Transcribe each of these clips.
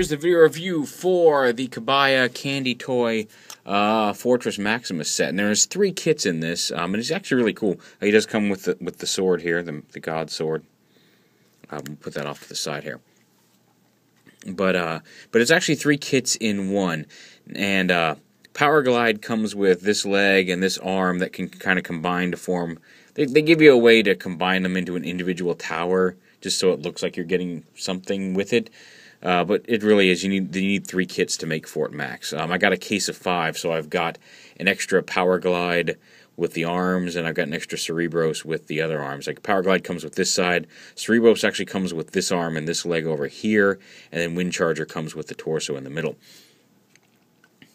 here's the video review for the Kabaya Candy Toy Fortress Maximus set. And there's 3 kits in this, and it's actually really cool. He does come with the sword here, the God Sword. We'll put that off to the side here. But it's actually 3 kits in one. And Power Glide comes with this leg and this arm that can kind of combine to form. They give you a way to combine them into an individual tower, just so it looks like you're getting something with it. But it really is, you need 3 kits to make Fort Max. I got a case of 5, so I've got an extra Power Glide with the arms, and I've got an extra Cerebros with the other arms. Like Power Glide comes with this side, Cerebros actually comes with this arm and this leg over here, and then Wind Charger comes with the torso in the middle.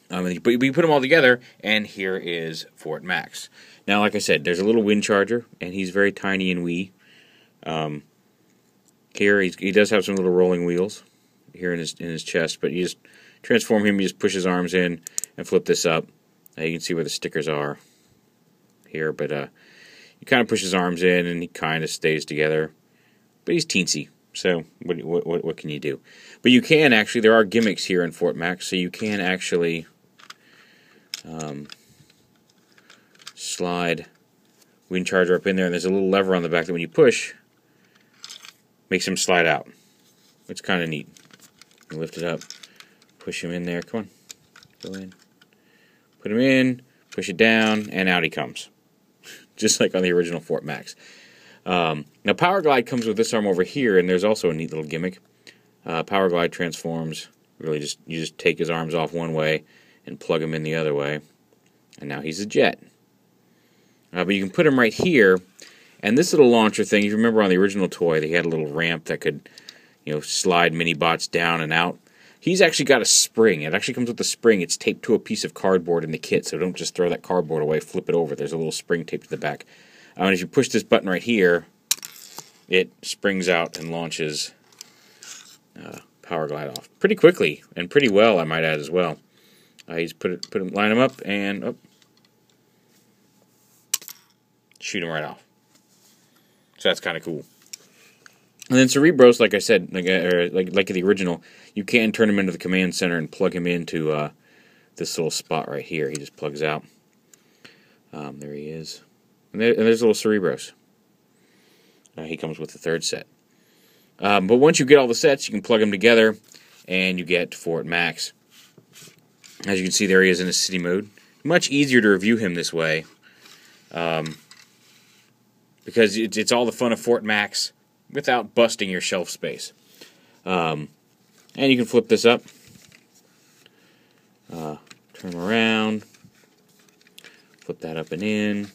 But we put them all together, and here is Fort Max. Now, like I said, there's a little Wind Charger, and he's very tiny and wee. Here, he does have some little rolling wheels here in his chest, but you just transform him, you just push his arms in and flip this up. You can see where the stickers are here, but you kind of push his arms in and he kind of stays together. But he's teensy, so what can you do? But you can actually, there are gimmicks here in Fort Max, so you can actually slide Wind Charger up in there, and there's a little lever on the back that when you push, makes him slide out. It's kind of neat. You lift it up, push him in there, come on, go in. Put him in, push it down, and out he comes. Just like on the original Fort Max. Now Power Glide comes with this arm over here, and there's also a neat little gimmick. Power Glide transforms, really you just take his arms off one way and plug him in the other way, and now he's a jet. But you can put him right here, and this little launcher thing, if you remember on the original toy, they had a little ramp that could, slide mini-bots down and out. He's actually got a spring. It actually comes with a spring. It's taped to a piece of cardboard in the kit, so don't just throw that cardboard away, flip it over. There's a little spring taped to the back. And if you push this button right here, it springs out and launches Power Glide off pretty quickly and pretty well, I might add as well. He's line him up and shoot him right off. So that's kind of cool. And then Cerebros, like I said, like the original, you can turn him into the command center and plug him into this little spot right here. He just plugs out. There he is. And there's little Cerebros. He comes with the 3rd set. But once you get all the sets, you can plug them together, and you get Fort Max. As you can see, there he is in his city mode. Much easier to review him this way, because it's all the fun of Fort Max without busting your shelf space. And you can flip this up, turn him around, flip that up and in,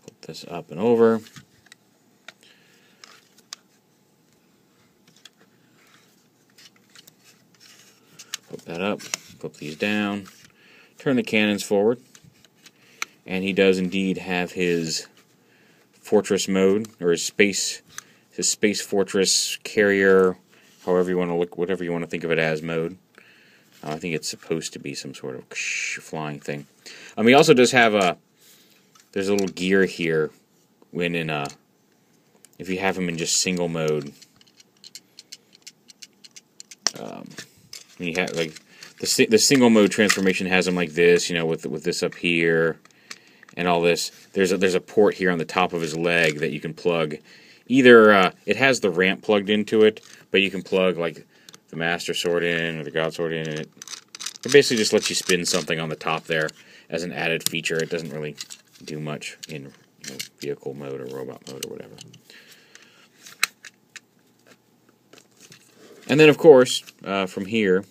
flip this up and over, flip that up, flip these down, turn the cannons forward, and he does indeed have his fortress mode, or his space fortress carrier, however you want to look, whatever you want to think of it as mode. I think it's supposed to be some sort of flying thing. He also does have there's a little gear here when if you have him in just single mode. When you have like the single mode transformation has him like this, with this up here. And all this, there's a port here on the top of his leg that you can plug. Either it has the ramp plugged into it, but you can plug like the Master Sword in or the God Sword in, and it basically just lets you spin something on the top there as an added feature. It doesn't really do much in vehicle mode or robot mode or whatever. And then of course, from here,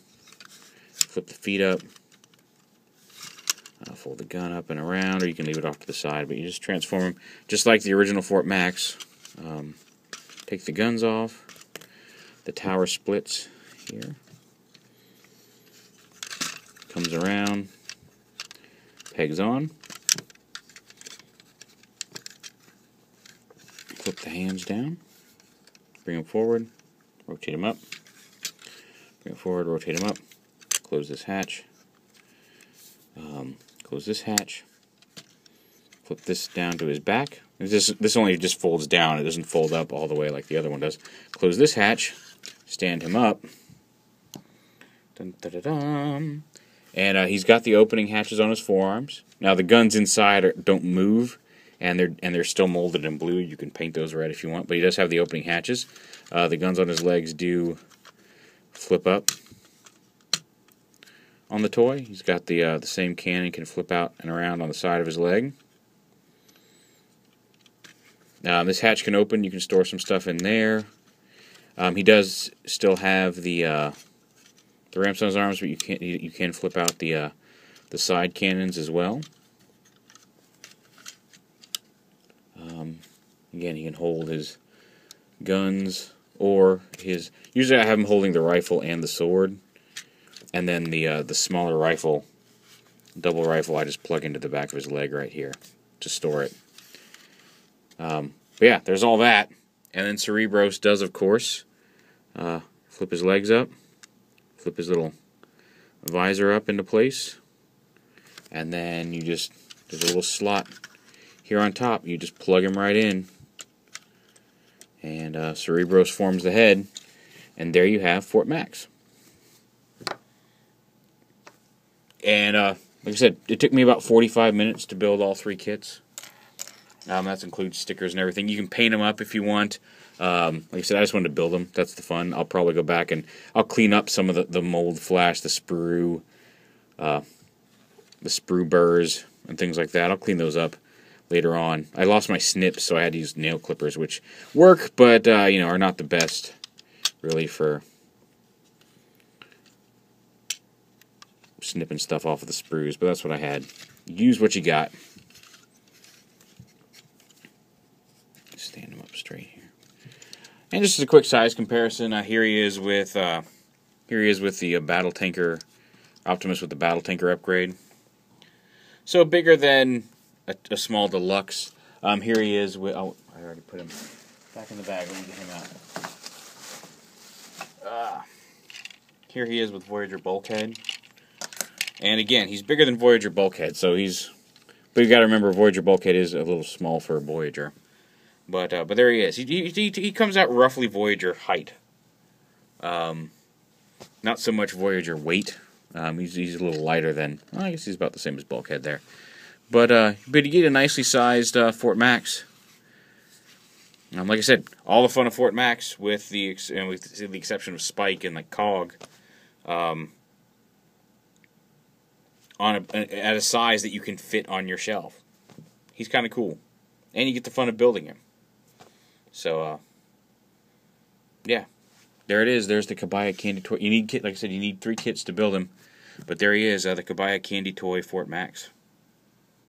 flip the feet up. Fold the gun up and around, or you can leave it off to the side, but you just transform them just like the original Fort Max. Take the guns off. The tower splits here. Comes around. Pegs on. Flip the hands down. Bring them forward. Rotate them up. Bring it forward, rotate them up. Close this hatch. Close this hatch. Flip this down to his back. This only just folds down. It doesn't fold up all the way like the other one does. Close this hatch. Stand him up. Dun, dun, dun, dun. And he's got the opening hatches on his forearms. Now the guns inside don't move, and they're still molded in blue. You can paint those red if you want, but he does have the opening hatches. The guns on his legs do flip up. On the toy, he's got the same cannon, can flip out and around on the side of his leg. This hatch can open. You can store some stuff in there. He does still have the ramps on his arms, but you can flip out the side cannons as well. Again, he can hold his guns or his. Usually, I have him holding the rifle and the sword, and then the smaller rifle, double rifle, I just plug into the back of his leg right here to store it. But yeah, there's all that, and then Cerebros does, of course, flip his legs up, flip his little visor up into place, and then there's a little slot here on top. You just plug him right in, and Cerebros forms the head, and there you have Fort Max. And like I said, it took me about 45 minutes to build all 3 kits. That includes stickers and everything. You can paint them up if you want. Like I said, I just wanted to build them. That's the fun. I'll probably go back and I'll clean up some of the mold flash, the sprue burrs, and things like that. I'll clean those up later on. I lost my snips, so I had to use nail clippers, which work, but are not the best really for snipping stuff off of the sprues. But that's what I had. Use what you got. Stand him up straight here. And just as a quick size comparison, here he is with the Battle Tanker Optimus with the Battle Tanker upgrade. So bigger than a small deluxe. Here he is with. Oh, I already put him back in the bag. Let me get him out. Here he is with Voyager Bulkhead. And again, he's bigger than Voyager Bulkhead, so but you got to remember, Voyager Bulkhead is a little small for a Voyager. But there he is. He comes out roughly Voyager height. Not so much Voyager weight. He's a little lighter than. Well, I guess he's about the same as Bulkhead there. But you get a nicely sized Fort Max. Like I said, all the fun of Fort Max, with the exception of Spike and like Cog, at a size that you can fit on your shelf. He's kind of cool, and you get the fun of building him. So yeah, there it is. There's the Kabaya Candy Toy. Like I said, you need 3 kits to build him, but there he is, the Kabaya Candy Toy Fort Max.